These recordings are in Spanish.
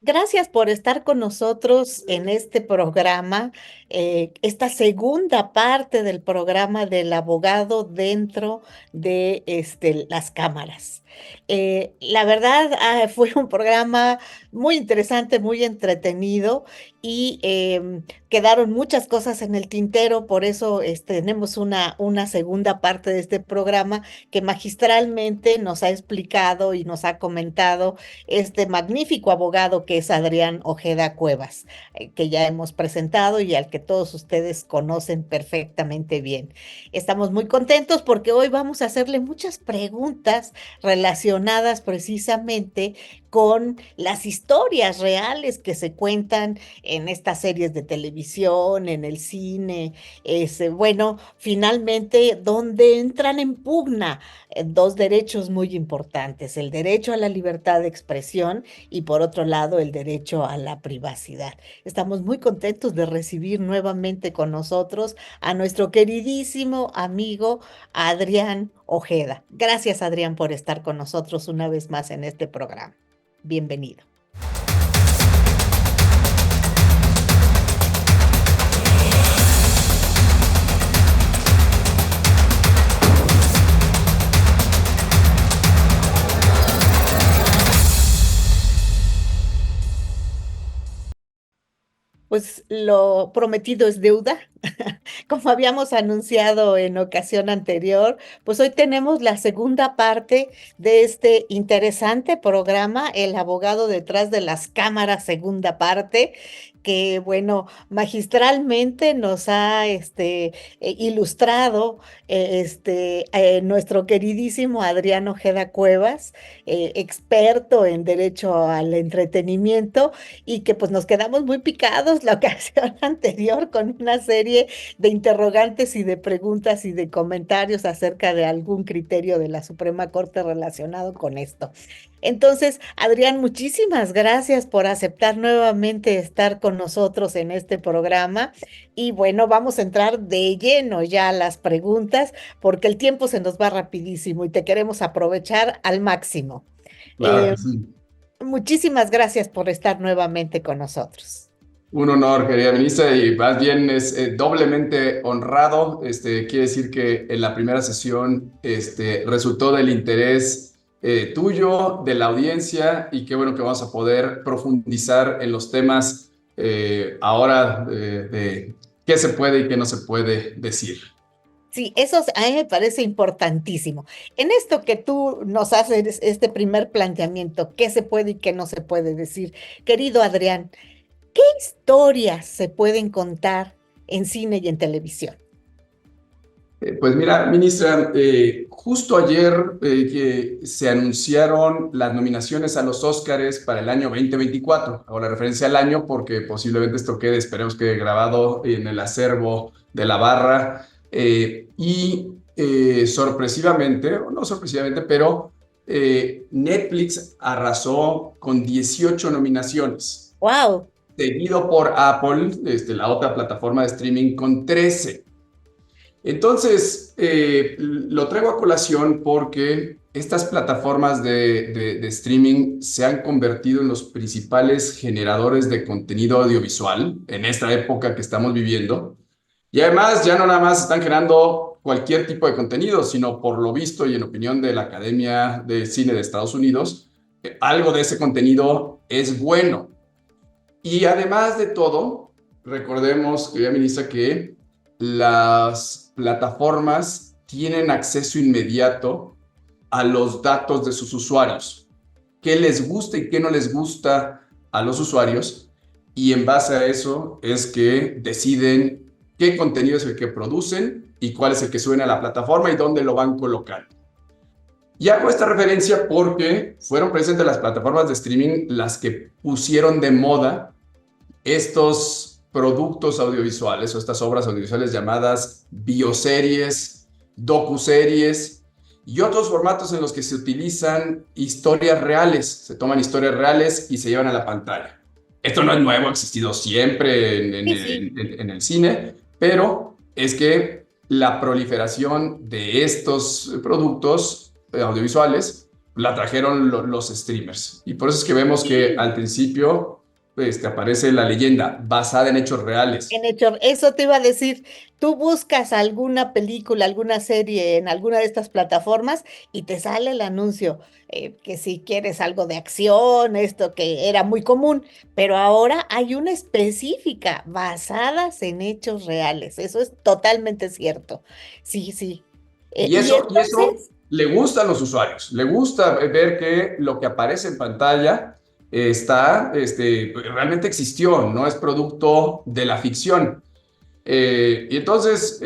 Gracias por estar con nosotros en este programa, esta segunda parte del programa del abogado dentro de las cámaras. La verdad, fue un programa muy interesante, muy entretenido y quedaron muchas cosas en el tintero, por eso tenemos una segunda parte de este programa que magistralmente nos ha explicado y nos ha comentado este magnífico abogado que es Adrián Ojeda Cuevas, que ya hemos presentado y al que todos ustedes conocen perfectamente bien. Estamos muy contentos porque hoy vamos a hacerle muchas preguntas relacionadas precisamente con las historias reales que se cuentan en estas series de televisión, en el cine, bueno, finalmente donde entran en pugna dos derechos muy importantes, el derecho a la libertad de expresión y por otro lado el derecho a la privacidad. Estamos muy contentos de recibir nuevamente con nosotros a nuestro queridísimo amigo Adrián Ojeda. Gracias, Adrián, por estar con nosotros una vez más en este programa. Bienvenido. Pues lo prometido es deuda. Como habíamos anunciado en ocasión anterior, pues hoy tenemos la segunda parte de este interesante programa, El abogado detrás de las cámaras, segunda parte, que bueno, magistralmente nos ha ilustrado nuestro queridísimo Adrián Ojeda Cuevas, experto en derecho al entretenimiento y que pues nos quedamos muy picados la ocasión anterior con una serie de interrogantes y de preguntas y de comentarios acerca de algún criterio de la Suprema Corte relacionado con esto. Entonces, Adrián, muchísimas gracias por aceptar nuevamente estar con nosotros en este programa. Y bueno, vamos a entrar de lleno ya a las preguntas porque el tiempo se nos va rapidísimo y te queremos aprovechar al máximo. Claro Eh, que sí. Muchísimas gracias por estar nuevamente con nosotros. Un honor, querida ministra, y más bien es doblemente honrado. Quiere decir que en la primera sesión resultó del interés tuyo, de la audiencia, y qué bueno que vamos a poder profundizar en los temas ahora de qué se puede y qué no se puede decir. Sí, a mí me parece importantísimo. En esto que tú nos haces, este primer planteamiento, qué se puede y qué no se puede decir, querido Adrián, ¿qué historias se pueden contar en cine y en televisión? Pues mira, ministra, justo ayer que se anunciaron las nominaciones a los Óscares para el año 2024. Hago la referencia al año porque posiblemente esto quede, esperemos que grabado en el acervo de la barra. Sorpresivamente, o no sorpresivamente, pero Netflix arrasó con 18 nominaciones, ¡Wow! seguido por Apple, la otra plataforma de streaming, con 13. Entonces, lo traigo a colación porque estas plataformas de streaming se han convertido en los principales generadores de contenido audiovisual en esta época que estamos viviendo. Y además, ya no nada más están generando cualquier tipo de contenido, sino por lo visto y en opinión de la Academia de Cine de Estados Unidos, algo de ese contenido es bueno. Y además de todo, recordemos, querida ministra, que las plataformas tienen acceso inmediato a los datos de sus usuarios, qué les gusta y qué no les gusta a los usuarios, y en base a eso es que deciden qué contenido es el que producen y cuál es el que suena a la plataforma y dónde lo van colocando. Y hago esta referencia porque fueron presentes las plataformas de streaming las que pusieron de moda estos productos audiovisuales o estas obras audiovisuales llamadas bioseries, docuseries y otros formatos en los que se utilizan historias reales, se toman historias reales y se llevan a la pantalla. Esto no es nuevo, ha existido siempre Sí, sí. en el cine, pero es que la proliferación de estos productos audiovisuales la trajeron los streamers. Y por eso es que vemos que Sí. al principio aparece la leyenda basada en hechos reales. En hecho, eso te iba a decir, tú buscas alguna película, alguna serie en alguna de estas plataformas y te sale el anuncio, que si quieres algo de acción, esto que era muy común, pero ahora hay una específica basadas en hechos reales. Eso es totalmente cierto. Sí, sí. Y Y eso entonces, le gusta a los usuarios. Le gusta ver que lo que aparece en pantalla realmente existió, no es producto de la ficción. Y entonces,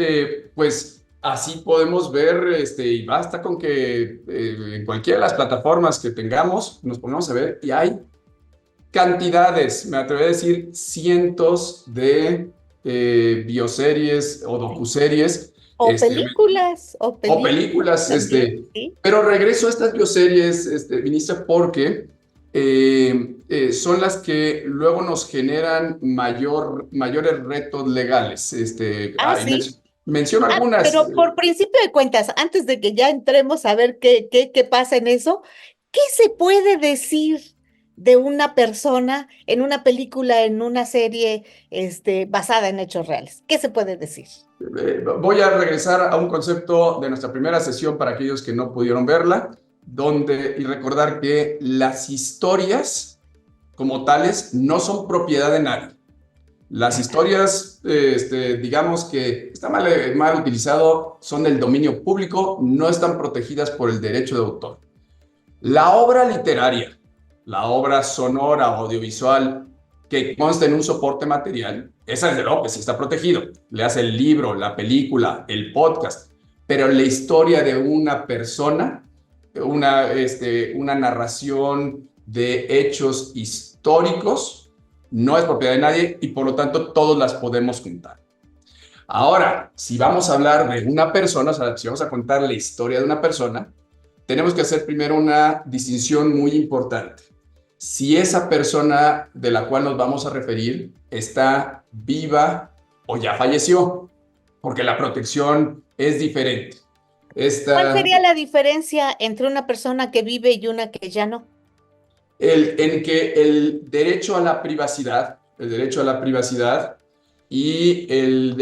pues así podemos ver, y basta con que en cualquiera de las plataformas que tengamos, nos pongamos a ver y hay cantidades, me atrevo a decir cientos de bioseries o docuseries, este, o o películas películas, también, ¿sí? pero regreso a estas bioseries, ministra, porque son las que luego nos generan mayores retos legales. Ah, sí. Menciono Ah, algunas. pero por principio de cuentas, antes de que ya entremos a ver qué pasa en eso, ¿qué se puede decir de una persona en una película, en una serie, basada en hechos reales? ¿Qué se puede decir? Voy a regresar a un concepto de nuestra primera sesión para aquellos que no pudieron verla, y recordar que las historias como tales no son propiedad de nadie. Las historias, digamos que está mal utilizado, son del dominio público, no están protegidas por el derecho de autor. La obra literaria, la obra sonora o audiovisual que consta en un soporte material, esa es de lo que sí está protegido. Le hace el libro, la película, el podcast, pero la historia de una persona, una narración de hechos históricos, no es propiedad de nadie y por lo tanto todos las podemos contar. Ahora, si vamos a hablar de una persona, o sea, si vamos a contar la historia de una persona, tenemos que hacer primero una distinción muy importante. Si esa persona de la cual nos vamos a referir está viva o ya falleció, porque la protección es diferente. ¿Cuál Esta, sería la diferencia entre una persona que vive y una que ya no? en que el derecho a la privacidad y el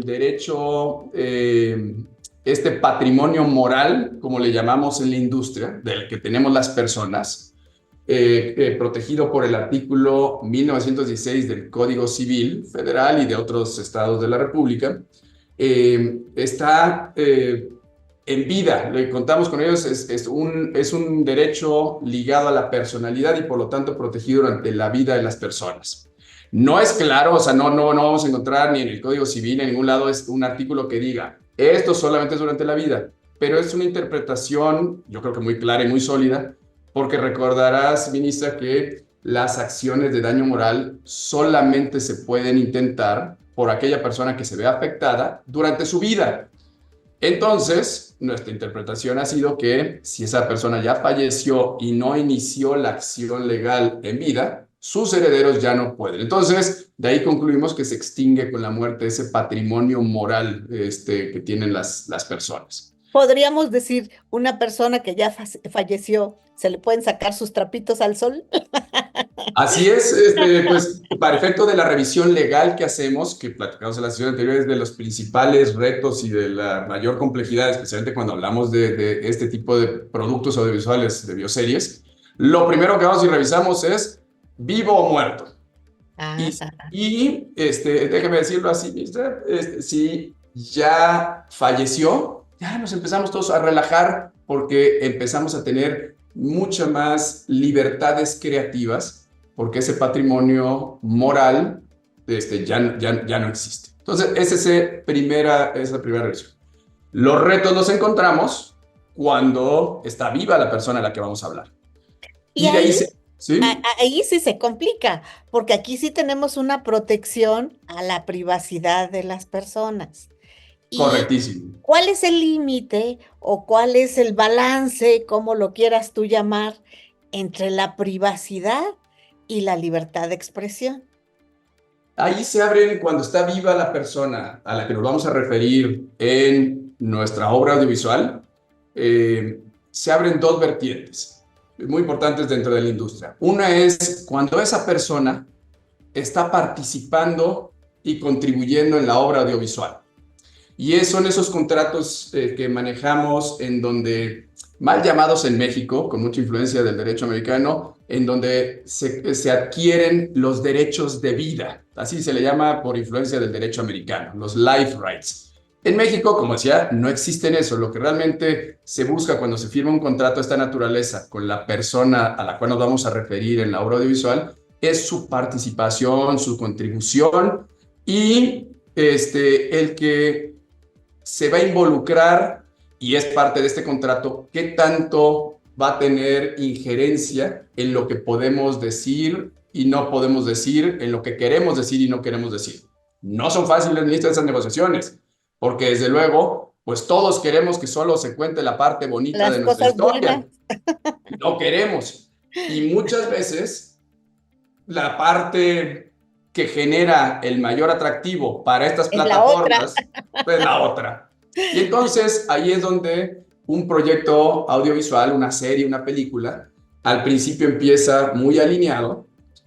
derecho, este patrimonio moral, como le llamamos en la industria, del que tenemos las personas, protegido por el artículo 1916 del Código Civil Federal y de otros estados de la República, está en vida. Le contamos con ellos, es un derecho ligado a la personalidad y por lo tanto protegido durante la vida de las personas. No es claro, o sea, no vamos a encontrar ni en el Código Civil, en ningún lado es un artículo que diga, esto solamente es durante la vida, pero es una interpretación, yo creo que muy clara y muy sólida, porque recordarás, ministra, que las acciones de daño moral solamente se pueden intentar por aquella persona que se ve afectada durante su vida. Entonces, nuestra interpretación ha sido que si esa persona ya falleció y no inició la acción legal en vida, sus herederos ya no pueden. Entonces, de ahí concluimos que se extingue con la muerte ese patrimonio moral que tienen las personas. Podríamos decir, una persona que ya falleció, ¿se le pueden sacar sus trapitos al sol? Así es, pues para efecto de la revisión legal que hacemos, que platicamos en la sesión anterior, es de los principales retos y de la mayor complejidad, especialmente cuando hablamos de este tipo de productos audiovisuales, de bioseries, lo primero que vamos y revisamos es vivo o muerto. Y, Ah, ah, déjeme decirlo así, mister, si ya falleció, ya nos empezamos todos a relajar porque empezamos a tener muchas más libertades creativas porque ese patrimonio moral ya no existe. Entonces, esa primera revisión. Los retos los encontramos cuando está viva la persona a la que vamos a hablar. y Y de ahí ahí, ¿sí? ahí sí se complica, porque aquí sí tenemos una protección a la privacidad de las personas. ¿Y Correctísimo. cuál es el límite o cuál es el balance, como lo quieras tú llamar, entre la privacidad y la libertad de expresión? Ahí se abren cuando está viva la persona a la que nos vamos a referir en nuestra obra audiovisual. se abren dos vertientes muy importantes dentro de la industria. Una es cuando esa persona está participando y contribuyendo en la obra audiovisual. Y son esos contratos que manejamos en donde, mal llamados en México, con mucha influencia del derecho americano, en donde se adquieren los derechos de vida. Así se le llama por influencia del derecho americano, los life rights. En México, como decía, no existen eso. Lo que realmente se busca cuando se firma un contrato de esta naturaleza con la persona a la cual nos vamos a referir en la obra audiovisual es su participación, su contribución y el que se va a involucrar, y es parte de este contrato, qué tanto va a tener injerencia en lo que podemos decir y no podemos decir, en lo que queremos decir y no queremos decir. No son fáciles ni esas negociaciones, porque desde luego, pues todos queremos que solo se cuente la parte bonita Las de nuestra cosas buenas. historia. No queremos. Y muchas veces la parte que genera el mayor atractivo para estas Es la otra. plataformas es la otra. Y entonces ahí es donde un proyecto audiovisual, una serie, una película, al principio empieza muy alineado,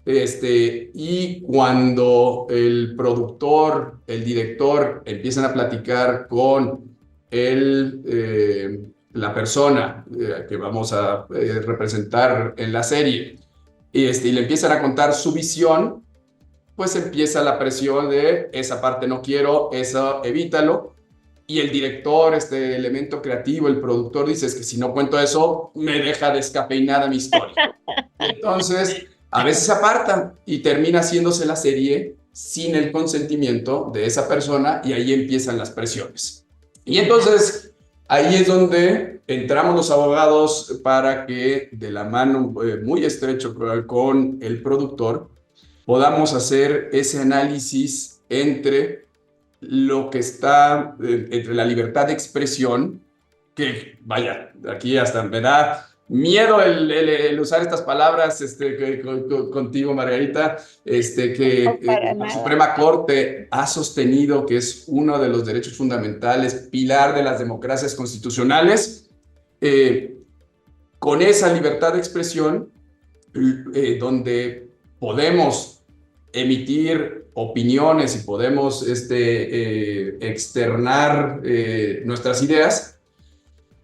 y cuando el productor, el director empiezan a platicar con la persona que vamos a representar en la serie, y le empiezan a contar su visión, pues empieza la presión de esa parte no quiero, eso evítalo. Y el director, este elemento creativo, el productor dice, es que si no cuento eso, me deja descafeinada mi historia. Y entonces, a veces se apartan y termina haciéndose la serie sin el consentimiento de esa persona y ahí empiezan las presiones. Y entonces, ahí es donde entramos los abogados para que de la mano muy estrecho con el productor podamos hacer ese análisis entre lo que está entre la libertad de expresión, que vaya, aquí hasta me da miedo el usar estas palabras contigo, Margarita, que No, para la nada. Suprema Corte ha sostenido que es uno de los derechos fundamentales, pilar de las democracias constitucionales, con esa libertad de expresión, donde podemos emitir opiniones y podemos externar nuestras ideas,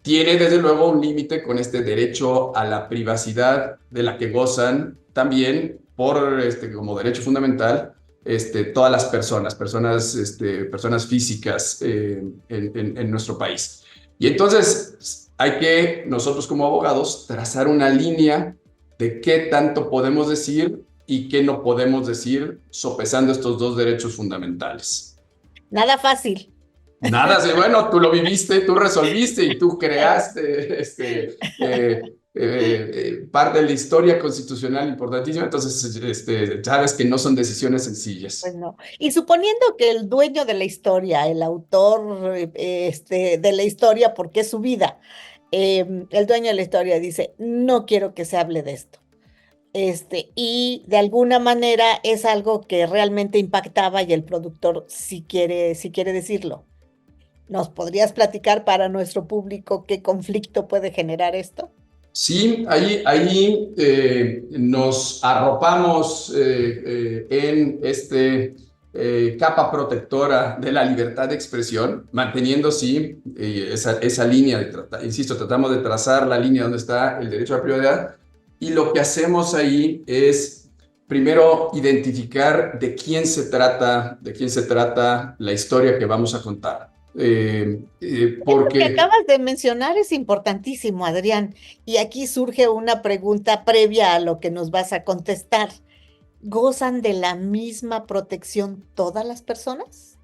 tiene desde luego un límite con este derecho a la privacidad de la que gozan también como derecho fundamental todas las personas físicas en nuestro país. Y entonces hay que nosotros como abogados trazar una línea de qué tanto podemos decir y qué no podemos decir sopesando estos dos derechos fundamentales. Nada fácil. Nada, bueno, tú lo viviste, tú resolviste y tú creaste parte de la historia constitucional importantísima, entonces sabes que no son decisiones Pues sencillas. no. Y suponiendo que el dueño de la historia, el autor de la historia, porque es su vida, el dueño de la historia dice, no quiero que se hable de esto. Y de alguna manera es algo que realmente impactaba y el productor sí quiere decirlo. ¿Nos podrías platicar para nuestro público qué conflicto puede generar esto? Sí, ahí nos arropamos en capa protectora de la libertad de expresión, manteniendo, sí, esa línea, insisto, tratamos de trazar la línea donde está el derecho a la privacidad, y lo que hacemos ahí es, primero, identificar de quién se trata la historia que vamos a contar. Lo que Porque acabas de mencionar es importantísimo, Adrián, y aquí surge una pregunta previa a lo que nos vas a contestar. ¿Gozan de la misma protección todas las personas?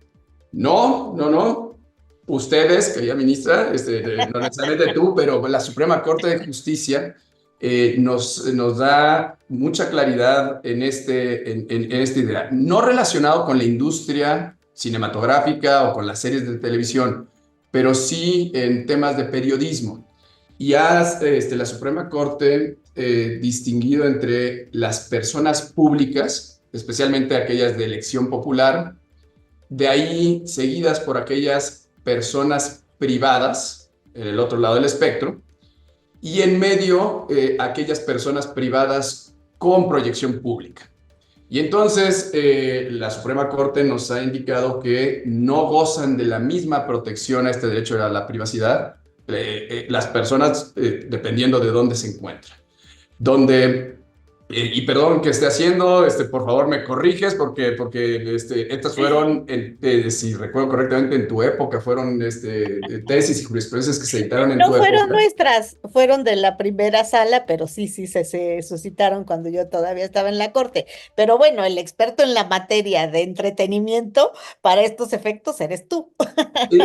no. Ustedes, querida ministra, no necesariamente tú, pero la Suprema Corte de Justicia nos da mucha claridad en esta idea. No relacionado con la industria cinematográfica o con las series de televisión, pero sí en temas de periodismo. Y la Suprema Corte distinguido entre las personas públicas, especialmente aquellas de elección popular, de ahí seguidas por aquellas personas privadas, en el otro lado del espectro, y en medio aquellas personas privadas con proyección pública. Y entonces la Suprema Corte nos ha indicado que no gozan de la misma protección a este derecho a la privacidad las personas dependiendo de dónde se encuentran. Donde, y perdón que esté haciendo, por favor me corriges porque estas fueron, si recuerdo correctamente, en tu época, fueron tesis y jurisprudencias que se dictaron en No tu fueron época. nuestras, fueron de la primera sala, pero sí, sí, se suscitaron cuando yo todavía estaba en la corte. Pero bueno, el experto en la materia de entretenimiento para estos efectos eres tú. Y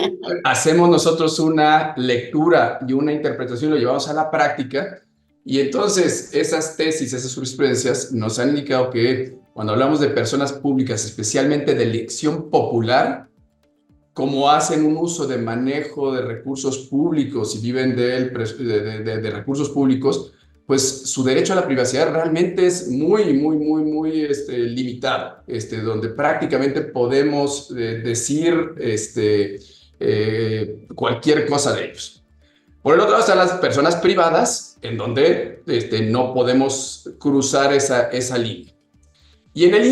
hacemos nosotros una lectura y una interpretación, lo llevamos a la práctica, y entonces esas tesis, esas jurisprudencias nos han indicado que cuando hablamos de personas públicas, especialmente de elección popular, como hacen un uso de manejo de recursos públicos y viven de recursos públicos, pues su derecho a la privacidad realmente es muy limitado, donde prácticamente podemos decir cualquier cosa de ellos. Por el otro lado están las personas privadas, en donde no podemos cruzar esa línea. Y en el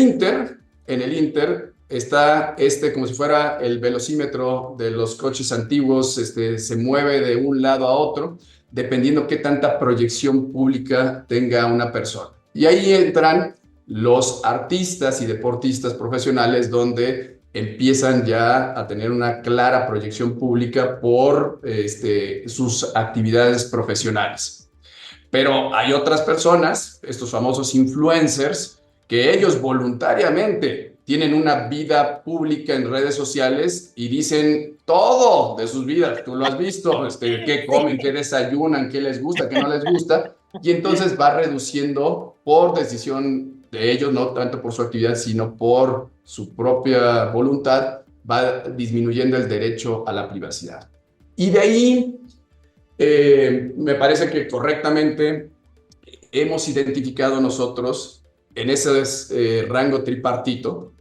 Inter está como si fuera el velocímetro de los coches antiguos, se mueve de un lado a otro, dependiendo qué tanta proyección pública tenga una persona. Y ahí entran los artistas y deportistas profesionales, donde empiezan ya a tener una clara proyección pública por sus actividades profesionales. Pero hay otras personas, estos famosos influencers, que ellos voluntariamente tienen una vida pública en redes sociales y dicen todo de sus vidas. Tú lo has visto, qué comen, qué Sí. desayunan, qué les gusta, qué no les gusta. Y entonces va reduciendo por decisión de ellos, no tanto por su actividad, sino por su propia voluntad, va disminuyendo el derecho a la privacidad. Y de ahí me parece que correctamente hemos identificado nosotros en ese rango tripartito,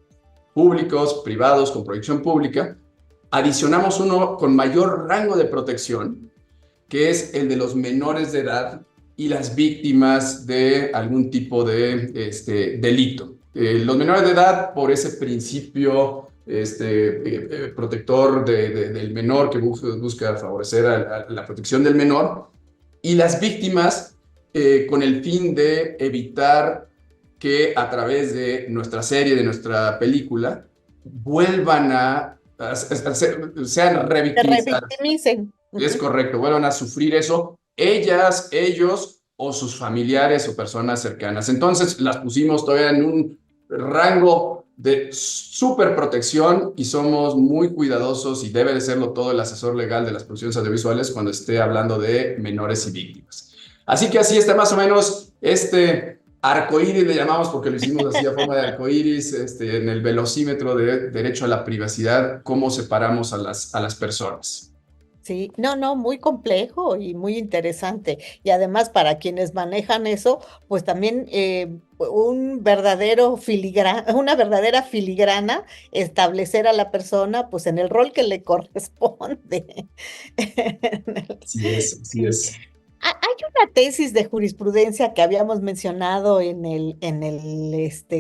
públicos, privados, con proyección pública, adicionamos uno con mayor rango de protección, que es el de los menores de edad y las víctimas de algún tipo de delito. Los menores de edad, por ese principio protector del menor que busca favorecer a la protección del menor, y las víctimas con el fin de evitar que a través de nuestra serie, de nuestra película, vuelvan sean Se revictimizadas. revictimicen. Es Ujú. correcto, vuelvan a sufrir eso, ellas, ellos o sus familiares o personas cercanas. Entonces las pusimos todavía en un rango de súper protección y somos muy cuidadosos, y debe de serlo todo el asesor legal de las producciones audiovisuales cuando esté hablando de menores y víctimas. Así que así está más o menos arcoíris, le llamamos porque lo hicimos así a forma de arcoíris, en el velocímetro de derecho a la privacidad, cómo separamos a las personas. Sí, no, no, muy complejo y muy interesante. Y además para quienes manejan eso, pues también una verdadera filigrana, establecer a la persona pues en el rol que le corresponde. Así es, así Sí. es. Hay una tesis de jurisprudencia que habíamos mencionado en el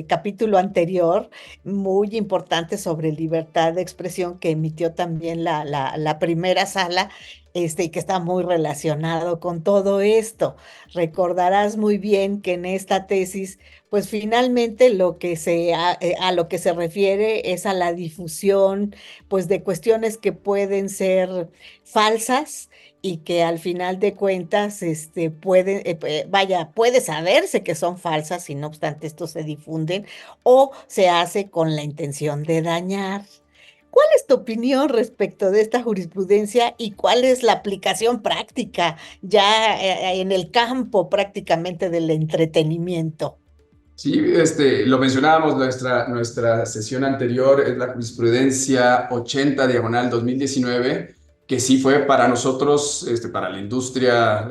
capítulo anterior, muy importante sobre libertad de expresión que emitió también la primera sala, y que está muy relacionado con todo esto. Recordarás muy bien que en esta tesis, pues finalmente a lo que se refiere es a la difusión, pues de cuestiones que pueden ser falsas y que al final de cuentas, puede saberse que son falsas y no obstante esto se difunden o se hace con la intención de dañar. ¿Cuál es tu opinión respecto de esta jurisprudencia y cuál es la aplicación práctica ya en el campo prácticamente del entretenimiento? Sí, lo mencionábamos nuestra sesión anterior, es la jurisprudencia 80 diagonal 2019, que sí fue para nosotros, para la industria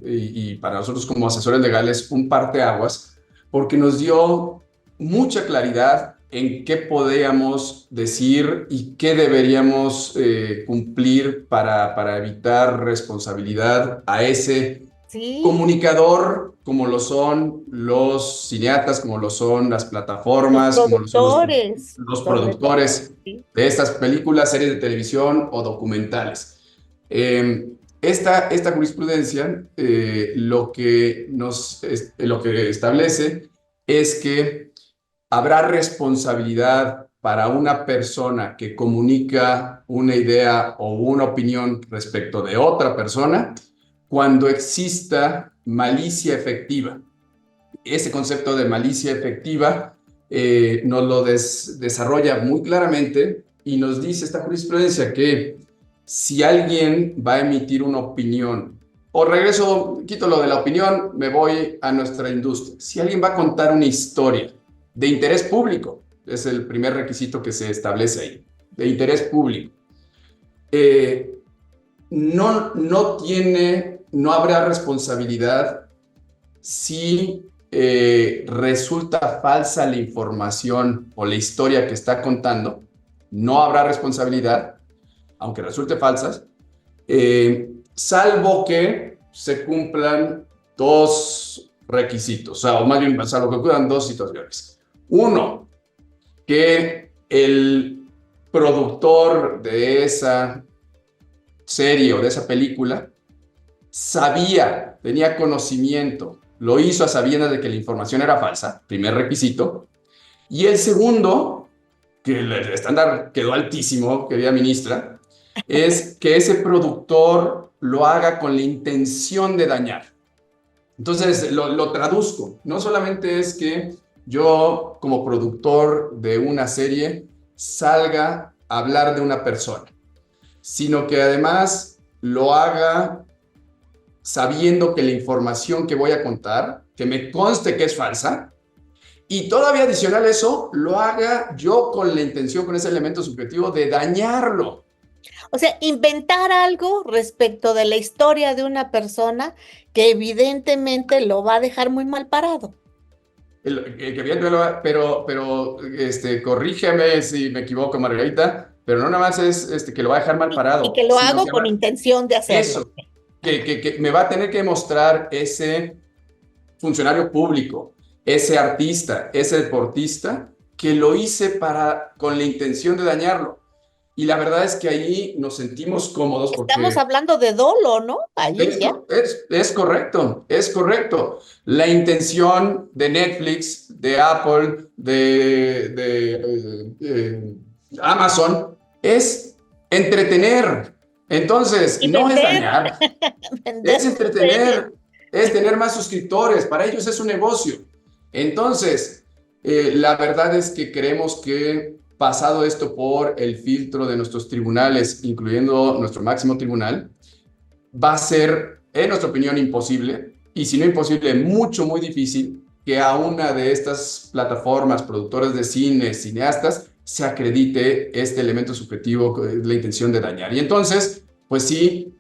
y para nosotros como asesores legales, un parteaguas, porque nos dio mucha claridad en qué podíamos decir y qué deberíamos cumplir para evitar responsabilidad a ese Sí, comunicador, como lo son los cineastas, como lo son las los plataformas, como lo son productores, los sobre todo, productores sí. de estas películas, series de televisión o documentales. Esta jurisprudencia lo que establece es que habrá responsabilidad para una persona que comunica una idea o una opinión respecto de otra persona cuando exista malicia efectiva. Ese concepto de malicia efectiva nos lo desarrolla muy claramente y nos dice esta jurisprudencia que si alguien va a emitir una opinión, o regreso, quito lo de la opinión, me voy a nuestra industria. Si alguien va a contar una historia de interés público, es el primer requisito que se establece ahí, de interés público, eh, no habrá responsabilidad si resulta falsa la información o la historia que está contando, no habrá responsabilidad, aunque resulte falsas, salvo que se cumplan dos requisitos, o más bien, salvo que ocurran dos situaciones. Uno, que el productor de esa serie o de esa película tenía conocimiento, lo hizo a sabiendas de que la información era falsa, primer requisito. Y el segundo, que el estándar quedó altísimo, querida ministra, es que ese productor lo haga con la intención de dañar. Entonces, lo traduzco. No solamente es que yo, como productor de una serie, salga a hablar de una persona, sino que además lo haga sabiendo que la información que voy a contar, que me conste que es falsa, y todavía adicional a eso, lo haga yo con la intención, con ese elemento subjetivo de dañarlo. O sea, inventar algo respecto de la historia de una persona que evidentemente lo va a dejar muy mal parado. Corrígeme si me equivoco, Margarita, pero no nada más es que lo va a dejar mal Y que parado, lo sino hago que con intención de hacerlo. eso, que me va a tener que mostrar ese funcionario público, ese artista, ese deportista, que lo hice con la intención de dañarlo. Y la verdad es que ahí nos sentimos cómodos Estamos porque hablando de dolo, ¿no? Ahí ya. es correcto, es correcto. La intención de Netflix, de Apple, Amazon es entretener. Entonces, Y no es vender, dañar, vender es su serie. entretener, es tener más suscriptores. Para ellos es un negocio. Entonces, la verdad es que creemos que pasado esto por el filtro de nuestros tribunales, incluyendo nuestro máximo tribunal, va a ser, en nuestra opinión, imposible, y si no imposible, mucho, muy difícil, que a una de estas plataformas, productores de cine, cineastas, se acredite este elemento subjetivo, la intención de dañar. Y entonces, pues sí,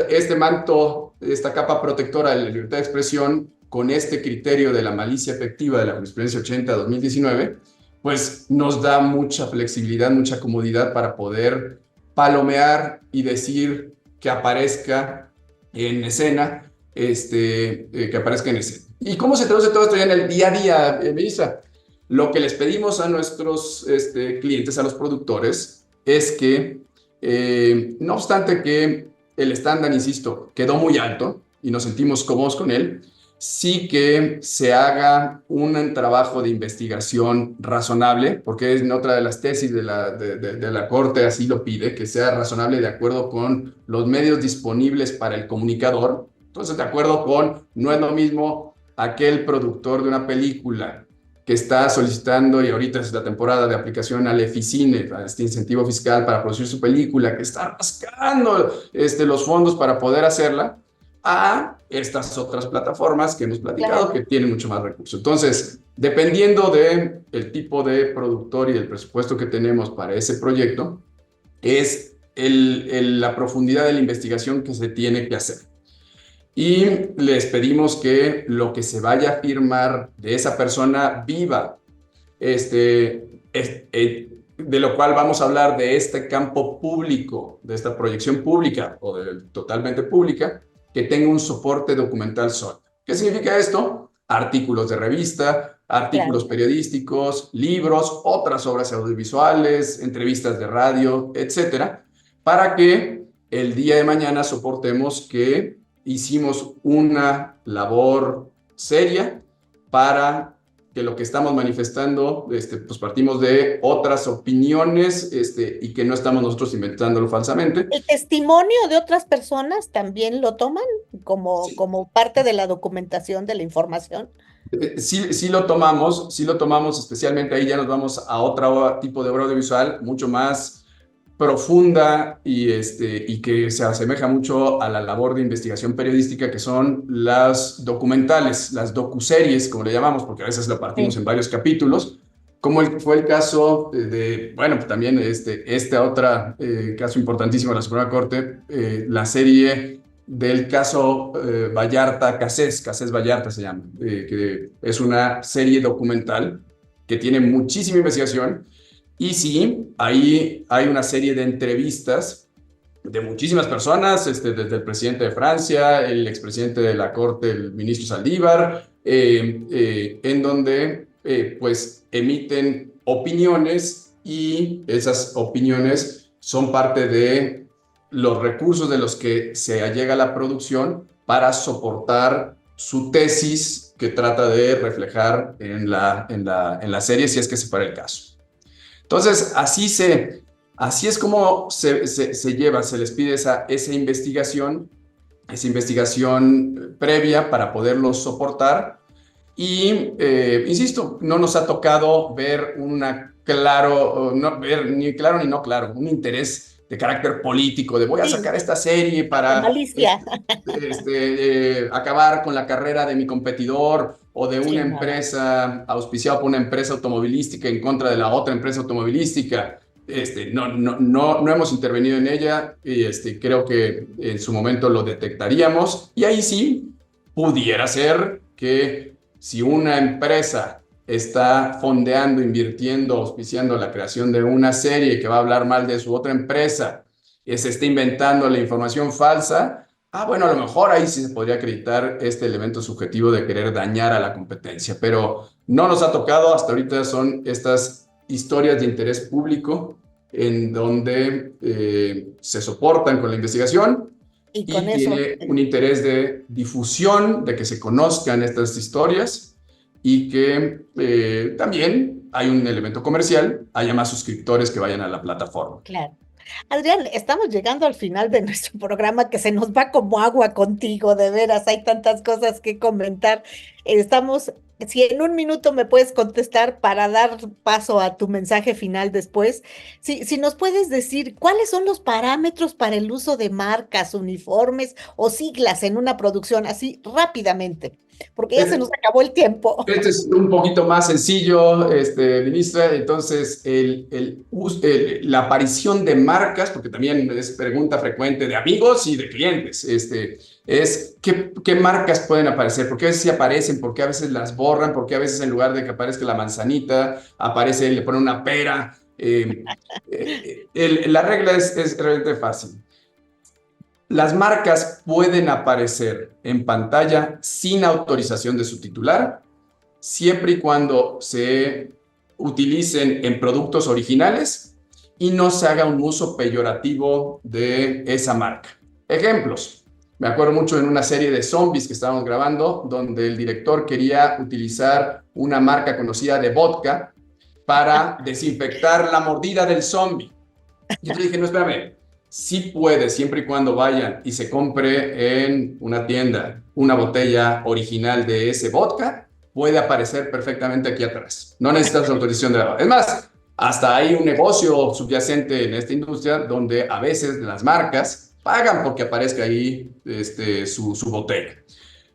este manto, esta capa protectora de la libertad de expresión, con este criterio de la malicia efectiva de la jurisprudencia 80-2019, pues nos da mucha flexibilidad, mucha comodidad para poder palomear y decir que aparezca en escena, que aparezca en escena. ¿Y cómo se traduce todo esto ya en el día a día, Melissa? Lo que les pedimos a nuestros clientes, a los productores, es que, no obstante que el estándar, insisto, quedó muy alto y nos sentimos cómodos con él, sí que se haga un trabajo de investigación razonable, porque es otra de las tesis de la Corte, así lo pide, que sea razonable de acuerdo con los medios disponibles para el comunicador. Entonces, de acuerdo con, no es lo mismo aquel productor de una película que está solicitando, y ahorita es la temporada de aplicación al EFICINE, a este incentivo fiscal para producir su película, que está rascando los fondos para poder hacerla, a estas otras plataformas que hemos platicado Claro. que tienen mucho más recursos. Entonces, dependiendo del tipo de productor y del presupuesto que tenemos para ese proyecto, es la profundidad de la investigación que se tiene que hacer. Y les pedimos que lo que se vaya a firmar de esa persona viva, de lo cual vamos a hablar de este campo público, de esta proyección pública o totalmente pública, que tenga un soporte documental sólido. ¿Qué significa esto? Artículos de revista, artículos Claro. periodísticos, libros, otras obras audiovisuales, entrevistas de radio, etcétera, para que el día de mañana soportemos que hicimos una labor seria para que lo que estamos manifestando, pues partimos de otras opiniones, y que no estamos nosotros inventándolo falsamente. ¿El testimonio de otras personas también lo toman como, Sí, como parte de la documentación de la información? sí lo tomamos, especialmente ahí ya nos vamos a otro tipo de obra audiovisual mucho más profunda y que se asemeja mucho a la labor de investigación periodística, que son las documentales, las docuseries, como le llamamos, porque a veces lo partimos Sí. en varios capítulos, como fue el caso bueno, pues también este otro caso importantísimo de la Suprema Corte, la serie del caso Vallarta, Cassés Vallarta se llama, que es una serie documental que tiene muchísima investigación. Y sí, ahí hay una serie de entrevistas de muchísimas personas, desde el presidente de Francia, el expresidente de la Corte, el ministro Saldívar, en donde pues emiten opiniones, y esas opiniones son parte de los recursos de los que se allega a la producción para soportar su tesis que trata de reflejar en la serie, si es que se fuera el caso. Entonces, así es como se lleva, se les pide esa investigación previa para poderlo soportar. Y, insisto, no nos ha tocado ver no, ver ni claro ni no claro, un interés de carácter político, de voy a Sí, sacar esta serie de para malicia. acabar con la carrera de mi competidor, o de una Sí, no, no. empresa auspiciada por una empresa automovilística en contra de la otra empresa automovilística. No hemos intervenido en ella, y creo que en su momento lo detectaríamos, y ahí sí pudiera ser que si una empresa está fondeando, invirtiendo, auspiciando la creación de una serie que va a hablar mal de su otra empresa, y se está inventando la información falsa, bueno, a lo mejor ahí sí se podría acreditar este elemento subjetivo de querer dañar a la competencia, pero no nos ha tocado. Hasta ahorita son estas historias de interés público en donde se soportan con la investigación Y con y eso, tiene un interés de difusión, de que se conozcan estas historias, y que también hay un elemento comercial, haya más suscriptores que vayan a la plataforma. claro. Adrián, estamos llegando al final de nuestro programa que se nos va como agua contigo, de veras, hay tantas cosas que comentar. Estamos, si en un minuto me puedes contestar para dar paso a tu mensaje final después, si nos puedes decir cuáles son los parámetros para el uso de marcas, uniformes o siglas en una producción, así rápidamente, porque ya se nos acabó el tiempo. Este es un poquito más sencillo, ministra. Entonces, la aparición de marcas, porque también es pregunta frecuente de amigos y de clientes, es ¿qué marcas pueden aparecer? ¿Por qué a veces sí aparecen? ¿Por qué a veces las borran? ¿Por qué a veces en lugar de que aparezca la manzanita, aparece, le ponen una pera? La regla es realmente fácil. Las marcas pueden aparecer en pantalla sin autorización de su titular, siempre y cuando se utilicen en productos originales y no se haga un uso peyorativo de esa marca. Ejemplos. Me acuerdo mucho en una serie de zombies que estábamos grabando, donde el director quería utilizar una marca conocida de vodka para desinfectar la mordida del zombie. Yo te dije, no, espérame, sí puede, siempre y cuando vayan y se compre en una tienda una botella original de ese vodka, puede aparecer perfectamente aquí atrás. No necesitas autorización de la. Es más, hasta hay un negocio subyacente en esta industria donde a veces las marcas pagan porque aparezca ahí su botella.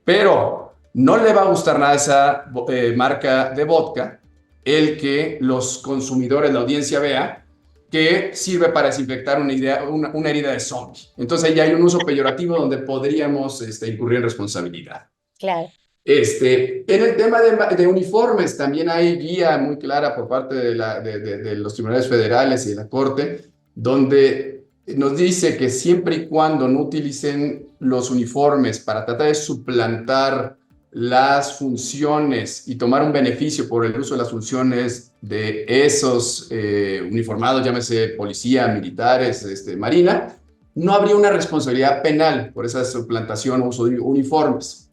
Pero no le va a gustar nada esa marca de vodka el que los consumidores, la audiencia, vea que sirve para desinfectar una herida de zombie. Entonces ya hay un uso peyorativo donde podríamos incurrir en responsabilidad. Claro. En el tema de uniformes, también hay guía muy clara por parte de los tribunales federales y de la Corte, donde nos dice que siempre y cuando no utilicen los uniformes para tratar de suplantar las funciones y tomar un beneficio por el uso de las funciones de esos uniformados, llámese policía, militares, marina, no habría una responsabilidad penal por esa suplantación o uso de uniformes.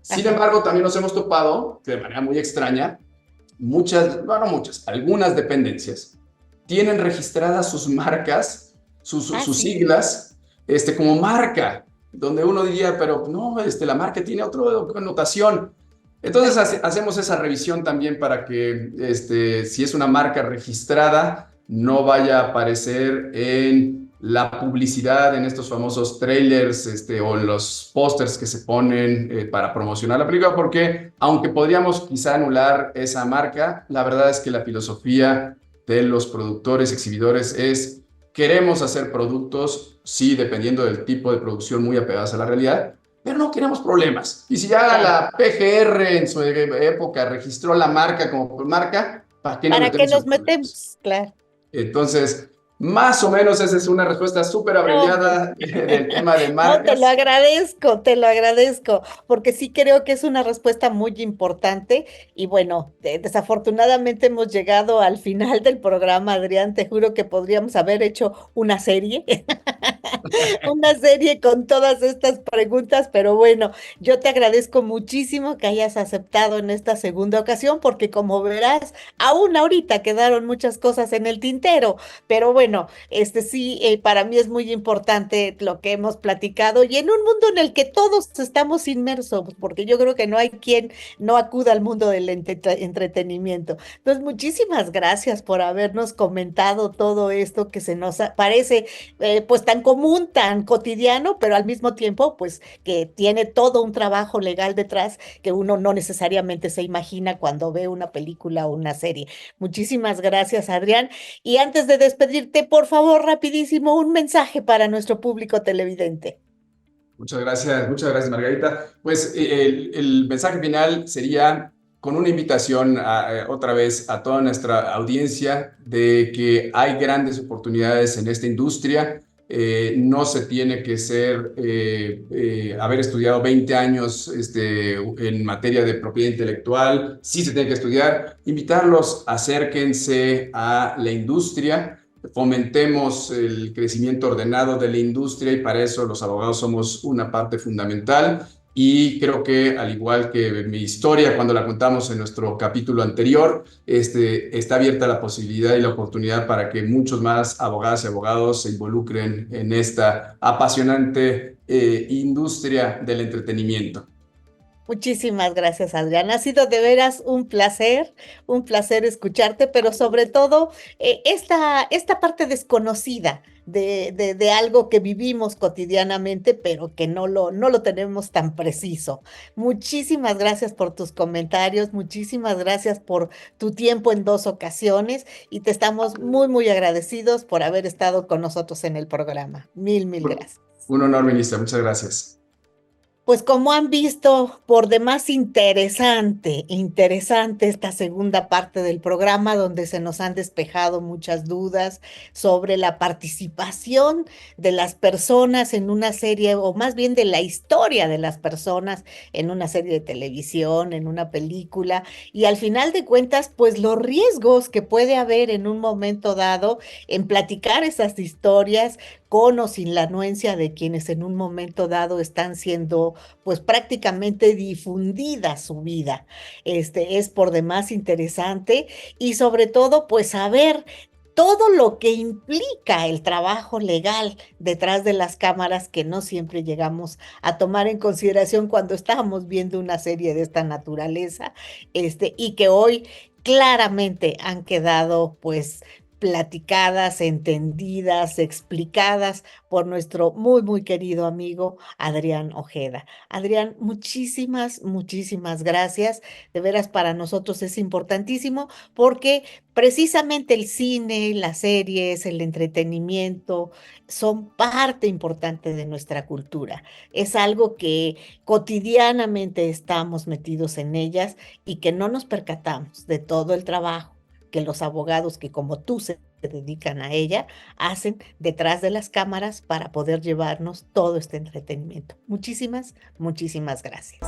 Sin Ajá. embargo, también nos hemos topado, de manera muy extraña, muchas, bueno, no muchas, algunas dependencias tienen registradas sus marcas, Ah, sus sí. siglas, como marca, donde uno diría, pero no, la marca tiene otra connotación. Entonces hacemos esa revisión también para que si es una marca registrada, no vaya a aparecer en la publicidad, en estos famosos trailers o en los pósters que se ponen para promocionar la película, porque aunque podríamos quizá anular esa marca, la verdad es que la filosofía de los productores, exhibidores, es queremos hacer productos, sí, dependiendo del tipo de producción, muy apegados a la realidad, pero no queremos problemas. Y si ya Claro. la PGR en su época registró la marca como marca, ¿para qué nos ¿Para qué metemos nos en problemas? metemos? Claro. Entonces, más o menos esa es una respuesta súper No, pues, abreviada del tema de no, marcas. te lo agradezco, porque sí creo que es una respuesta muy importante y bueno, desafortunadamente hemos llegado al final del programa, Adrián, te juro que podríamos haber hecho una serie, una serie con todas estas preguntas, pero bueno, yo te agradezco muchísimo que hayas aceptado en esta segunda ocasión, porque como verás, aún ahorita quedaron muchas cosas en el tintero, pero bueno. Sí, para mí es muy importante lo que hemos platicado y en un mundo en el que todos estamos inmersos, porque yo creo que no hay quien no acuda al mundo del entretenimiento. Entonces, muchísimas gracias por habernos comentado todo esto que se nos parece pues tan común, tan cotidiano, pero al mismo tiempo pues que tiene todo un trabajo legal detrás que uno no necesariamente se imagina cuando ve una película o una serie. Muchísimas gracias, Adrián. Y antes de despedirte, por favor, rapidísimo, un mensaje para nuestro público televidente. Muchas gracias, Margarita. Pues el mensaje final sería con una invitación otra vez a toda nuestra audiencia de que hay grandes oportunidades en esta industria. No se tiene que haber estudiado 20 años en materia de propiedad intelectual. Sí se tiene que estudiar. Invitarlos, acérquense a la industria, fomentemos el crecimiento ordenado de la industria y para eso los abogados somos una parte fundamental. Y creo que al igual que mi historia cuando la contamos en nuestro capítulo anterior, está abierta la posibilidad y la oportunidad para que muchos más abogadas y abogados se involucren en esta apasionante industria del entretenimiento. Muchísimas gracias, Adrián. Ha sido de veras un placer escucharte, pero sobre todo esta parte desconocida de algo que vivimos cotidianamente, pero que no lo tenemos tan preciso. Muchísimas gracias por tus comentarios, muchísimas gracias por tu tiempo en dos ocasiones y te estamos muy agradecidos por haber estado con nosotros en el programa. Mil gracias. Un honor, ministra. Muchas gracias. Pues como han visto, por demás interesante esta segunda parte del programa donde se nos han despejado muchas dudas sobre la participación de las personas en una serie, o más bien de la historia de las personas en una serie de televisión, en una película, y al final de cuentas, pues los riesgos que puede haber en un momento dado en platicar esas historias con o sin la anuencia de quienes en un momento dado están siendo pues prácticamente difundida su vida. Es por demás interesante y sobre todo pues saber todo lo que implica el trabajo legal detrás de las cámaras que no siempre llegamos a tomar en consideración cuando estábamos viendo una serie de esta naturaleza, y que hoy claramente han quedado pues platicadas, entendidas, explicadas por nuestro muy querido amigo Adrián Ojeda. Adrián, muchísimas gracias. De veras, para nosotros es importantísimo porque precisamente el cine, las series, el entretenimiento son parte importante de nuestra cultura. Es algo que cotidianamente estamos metidos en ellas y que no nos percatamos de todo el trabajo que los abogados que como tú se se dedican a ella hacen detrás de las cámaras para poder llevarnos todo este entretenimiento. Muchísimas, muchísimas gracias.